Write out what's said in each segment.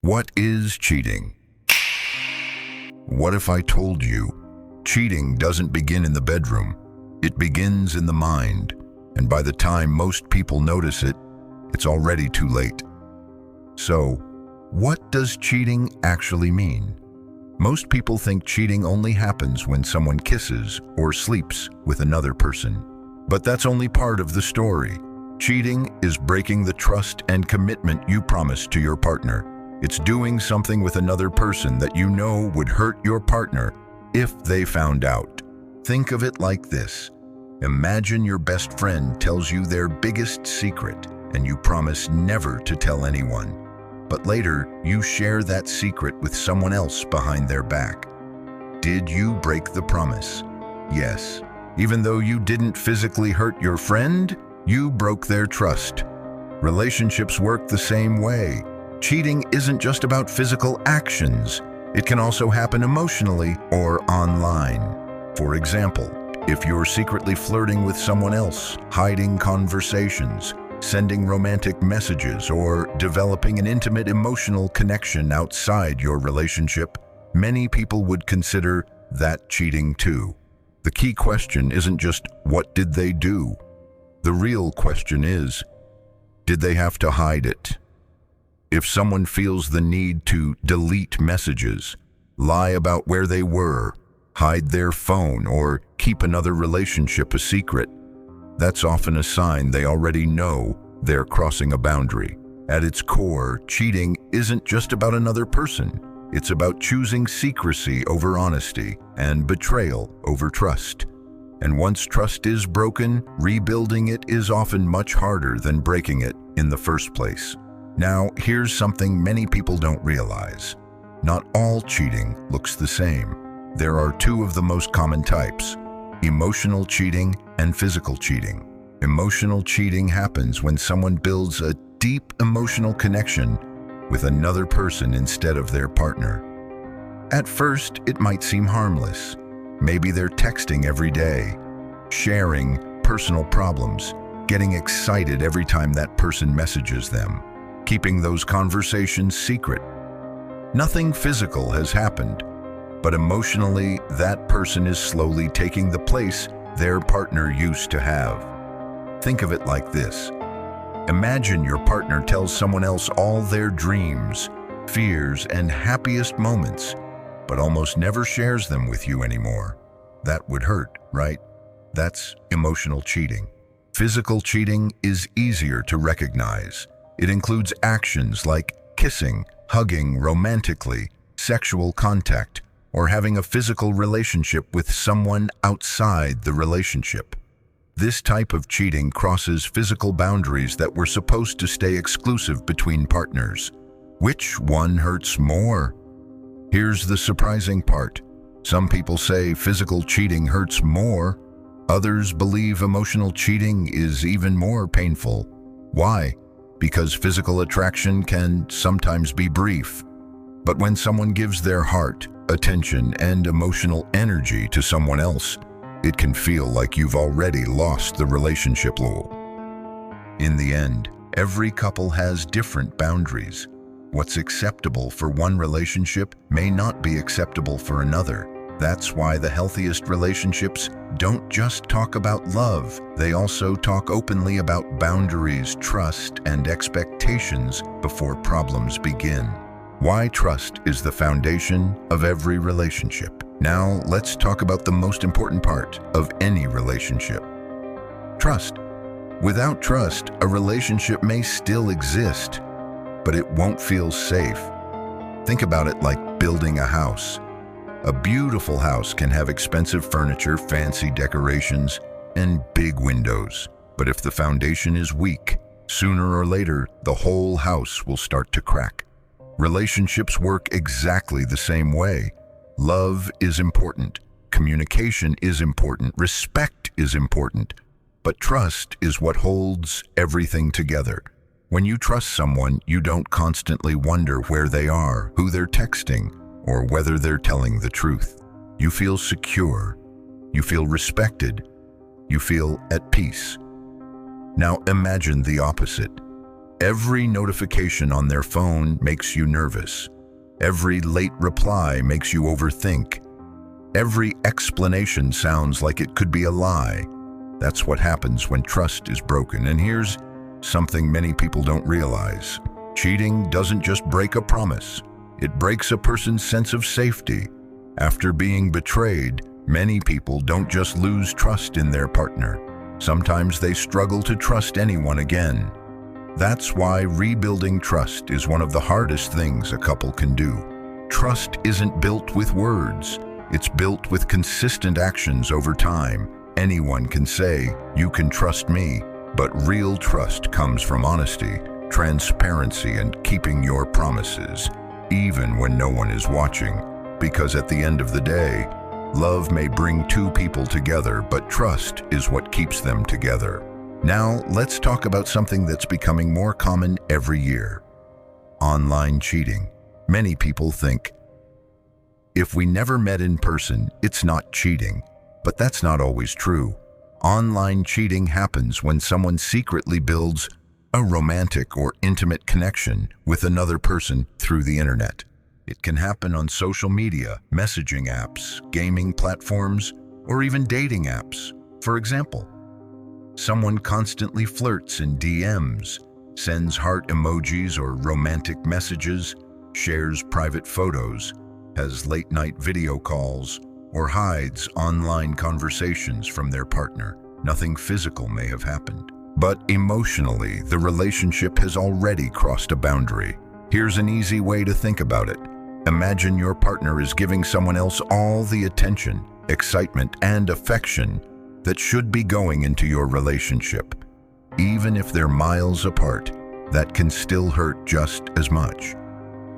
What is cheating? What if I told you cheating doesn't begin in the bedroom? It begins in the mind, and by the time most people notice it, it's already too late. So, what does cheating actually mean? Most people think cheating only happens when someone kisses or sleeps with another person. But that's only part of the story. Cheating is breaking the trust and commitment you promised to your partner. It's doing something with another person that you know would hurt your partner if they found out. Think of it like this. Imagine your best friend tells you their biggest secret and you promise never to tell anyone. But later, you share that secret with someone else behind their back. Did you break the promise? Yes. Even though you didn't physically hurt your friend, you broke their trust. Relationships work the same way. Cheating isn't just about physical actions. It can also happen emotionally or online. For example, if you're secretly flirting with someone else, hiding conversations, sending romantic messages, or developing an intimate emotional connection outside your relationship, many people would consider that cheating too. The key question isn't just, what did they do? The real question is, did they have to hide it? If someone feels the need to delete messages, lie about where they were, hide their phone, or keep another relationship a secret, that's often a sign they already know they're crossing a boundary. At its core, cheating isn't just about another person. It's about choosing secrecy over honesty and betrayal over trust. And once trust is broken, rebuilding it is often much harder than breaking it in the first place. Now, here's something many people don't realize. Not all cheating looks the same. There are two of the most common types: emotional cheating and physical cheating. Emotional cheating happens when someone builds a deep emotional connection with another person instead of their partner. At first, it might seem harmless. Maybe they're texting every day, sharing personal problems, getting excited every time that person messages them, keeping those conversations secret. Nothing physical has happened, but emotionally, that person is slowly taking the place their partner used to have. Think of it like this. Imagine your partner tells someone else all their dreams, fears, and happiest moments, but almost never shares them with you anymore. That would hurt, right? That's emotional cheating. Physical cheating is easier to recognize. It includes actions like kissing, hugging romantically, sexual contact, or having a physical relationship with someone outside the relationship. This type of cheating crosses physical boundaries that were supposed to stay exclusive between partners. Which one hurts more? Here's the surprising part. Some people say physical cheating hurts more. Others believe emotional cheating is even more painful. Why? Because physical attraction can sometimes be brief. But when someone gives their heart, attention, and emotional energy to someone else, it can feel like you've already lost the relationship rule. In the end, every couple has different boundaries. What's acceptable for one relationship may not be acceptable for another. That's why the healthiest relationships don't just talk about love, they also talk openly about boundaries, trust, and expectations before problems begin. Why trust is the foundation of every relationship. Now, let's talk about the most important part of any relationship: trust. Without trust, a relationship may still exist, but it won't feel safe. Think about it like building a house. A beautiful house can have expensive furniture, fancy decorations, and big windows. But if the foundation is weak, sooner or later, the whole house will start to crack. Relationships work exactly the same way. Love is important, communication is important, respect is important, but trust is what holds everything together. When you trust someone, you don't constantly wonder where they are, who they're texting, or whether they're telling the truth. You feel secure, you feel respected, you feel at peace. Now imagine the opposite. Every notification on their phone makes you nervous. Every late reply makes you overthink. Every explanation sounds like it could be a lie. That's what happens when trust is broken. And here's something many people don't realize. Cheating doesn't just break a promise. It breaks a person's sense of safety. After being betrayed, many people don't just lose trust in their partner. Sometimes they struggle to trust anyone again. That's why rebuilding trust is one of the hardest things a couple can do. Trust isn't built with words. It's built with consistent actions over time. Anyone can say, "You can trust me," but real trust comes from honesty, transparency, and keeping your promises, even when no one is watching. Because at the end of the day, love may bring two people together, but trust is what keeps them together. Now, let's talk about something that's becoming more common every year. Online cheating. Many people think, if we never met in person, it's not cheating. But that's not always true. Online cheating happens when someone secretly builds a romantic or intimate connection with another person through the internet. It can happen on social media, messaging apps, gaming platforms, or even dating apps. For example, someone constantly flirts in DMs, sends heart emojis or romantic messages, shares private photos, has late-night video calls, or hides online conversations from their partner. Nothing physical may have happened, but emotionally, the relationship has already crossed a boundary. Here's an easy way to think about it. Imagine your partner is giving someone else all the attention, excitement, and affection that should be going into your relationship. Even if they're miles apart, that can still hurt just as much.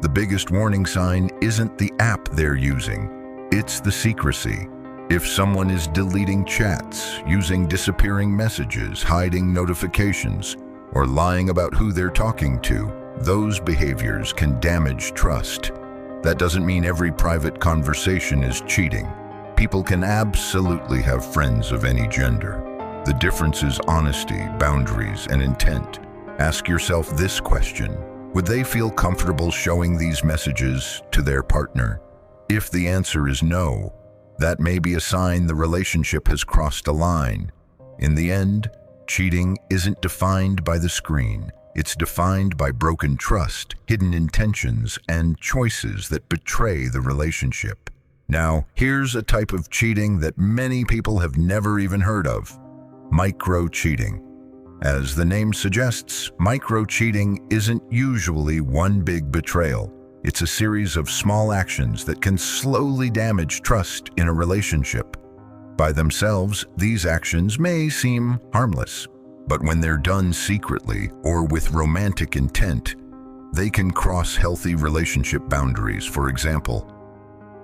The biggest warning sign isn't the app they're using, it's the secrecy. If someone is deleting chats, using disappearing messages, hiding notifications, or lying about who they're talking to, those behaviors can damage trust. That doesn't mean every private conversation is cheating. People can absolutely have friends of any gender. The difference is honesty, boundaries, and intent. Ask yourself this question: would they feel comfortable showing these messages to their partner? If the answer is no, that may be a sign the relationship has crossed a line. In the end, cheating isn't defined by the screen. It's defined by broken trust, hidden intentions, and choices that betray the relationship. Now, here's a type of cheating that many people have never even heard of: micro-cheating. As the name suggests, micro-cheating isn't usually one big betrayal. It's a series of small actions that can slowly damage trust in a relationship. By themselves, these actions may seem harmless, but when they're done secretly or with romantic intent, they can cross healthy relationship boundaries. For example,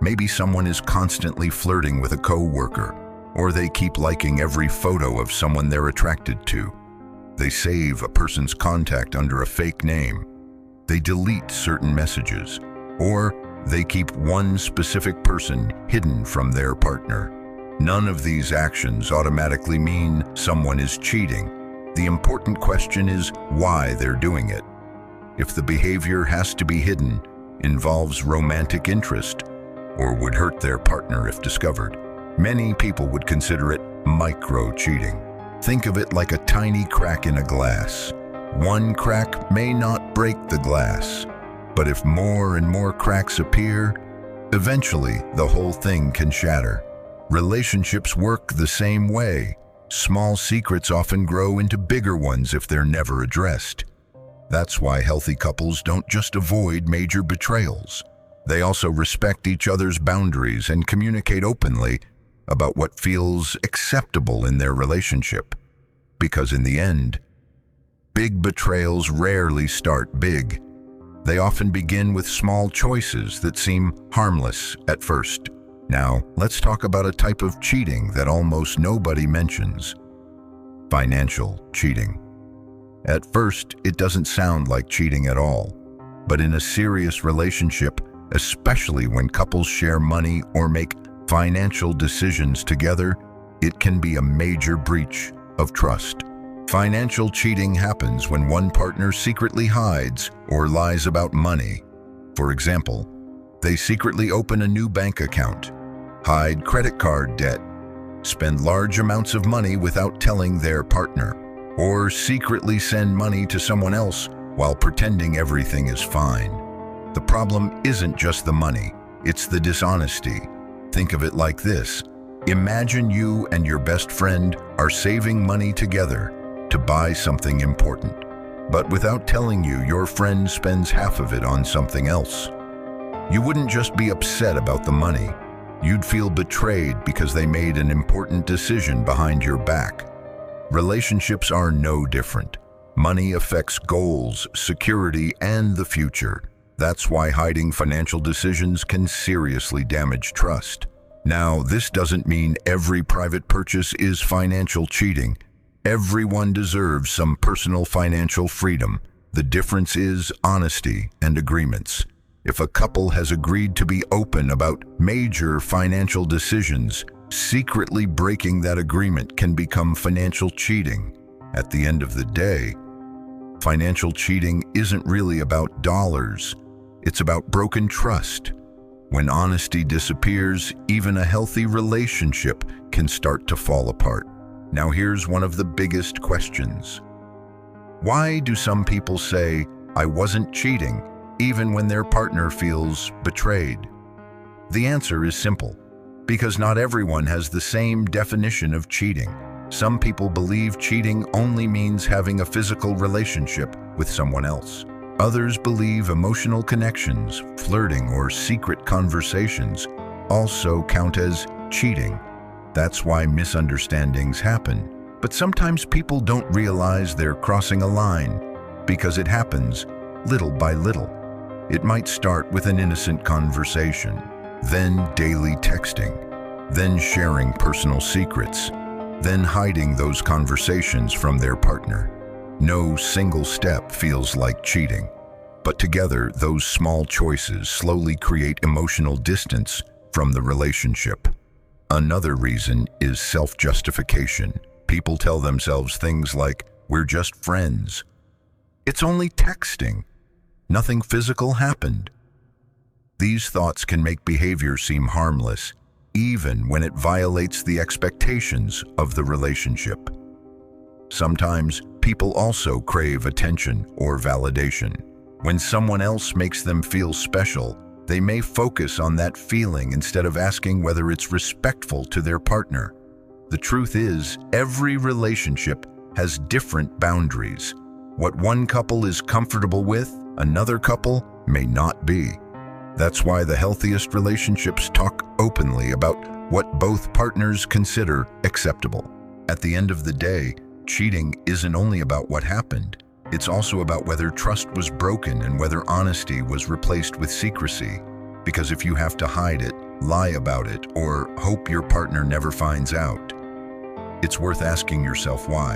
maybe someone is constantly flirting with a coworker, or they keep liking every photo of someone they're attracted to. They save a person's contact under a fake name. They delete certain messages, or they keep one specific person hidden from their partner. None of these actions automatically mean someone is cheating. The important question is why they're doing it. If the behavior has to be hidden, involves romantic interest, or would hurt their partner if discovered, many people would consider it micro-cheating. Think of it like a tiny crack in a glass. One crack may not break the glass, but if more and more cracks appear, eventually the whole thing can shatter. Relationships work the same way. Small secrets often grow into bigger ones if they're never addressed. That's why healthy couples don't just avoid major betrayals. They also respect each other's boundaries and communicate openly about what feels acceptable in their relationship. Because in the end, big betrayals rarely start big. They often begin with small choices that seem harmless at first. Now, let's talk about a type of cheating that almost nobody mentions: financial cheating. At first, it doesn't sound like cheating at all, but in a serious relationship, especially when couples share money or make financial decisions together, it can be a major breach of trust. Financial cheating happens when one partner secretly hides or lies about money. For example, they secretly open a new bank account, hide credit card debt, spend large amounts of money without telling their partner, or secretly send money to someone else while pretending everything is fine. The problem isn't just the money, it's the dishonesty. Think of it like this. Imagine you and your best friend are saving money together to buy something important. But without telling you, your friend spends half of it on something else. You wouldn't just be upset about the money. You'd feel betrayed because they made an important decision behind your back. Relationships are no different. Money affects goals, security, and the future. That's why hiding financial decisions can seriously damage trust. Now, this doesn't mean every private purchase is financial cheating. Everyone deserves some personal financial freedom. The difference is honesty and agreements. If a couple has agreed to be open about major financial decisions, secretly breaking that agreement can become financial cheating. At the end of the day, financial cheating isn't really about dollars. It's about broken trust. When honesty disappears, even a healthy relationship can start to fall apart. Now here's one of the biggest questions. Why do some people say, "I wasn't cheating," even when their partner feels betrayed? The answer is simple. Because not everyone has the same definition of cheating. Some people believe cheating only means having a physical relationship with someone else. Others believe emotional connections, flirting, or secret conversations also count as cheating. That's why misunderstandings happen. But sometimes people don't realize they're crossing a line because it happens little by little. It might start with an innocent conversation, then daily texting, then sharing personal secrets, then hiding those conversations from their partner. No single step feels like cheating, but together those small choices slowly create emotional distance from the relationship. Another reason is self-justification. People tell themselves things like, "We're just friends. It's only texting. Nothing physical happened." These thoughts can make behavior seem harmless, even when it violates the expectations of the relationship. Sometimes people also crave attention or validation. When someone else makes them feel special, they may focus on that feeling instead of asking whether it's respectful to their partner. The truth is, every relationship has different boundaries. What one couple is comfortable with, another couple may not be. That's why the healthiest relationships talk openly about what both partners consider acceptable. At the end of the day, cheating isn't only about what happened. It's also about whether trust was broken and whether honesty was replaced with secrecy. Because if you have to hide it, lie about it, or hope your partner never finds out, it's worth asking yourself why.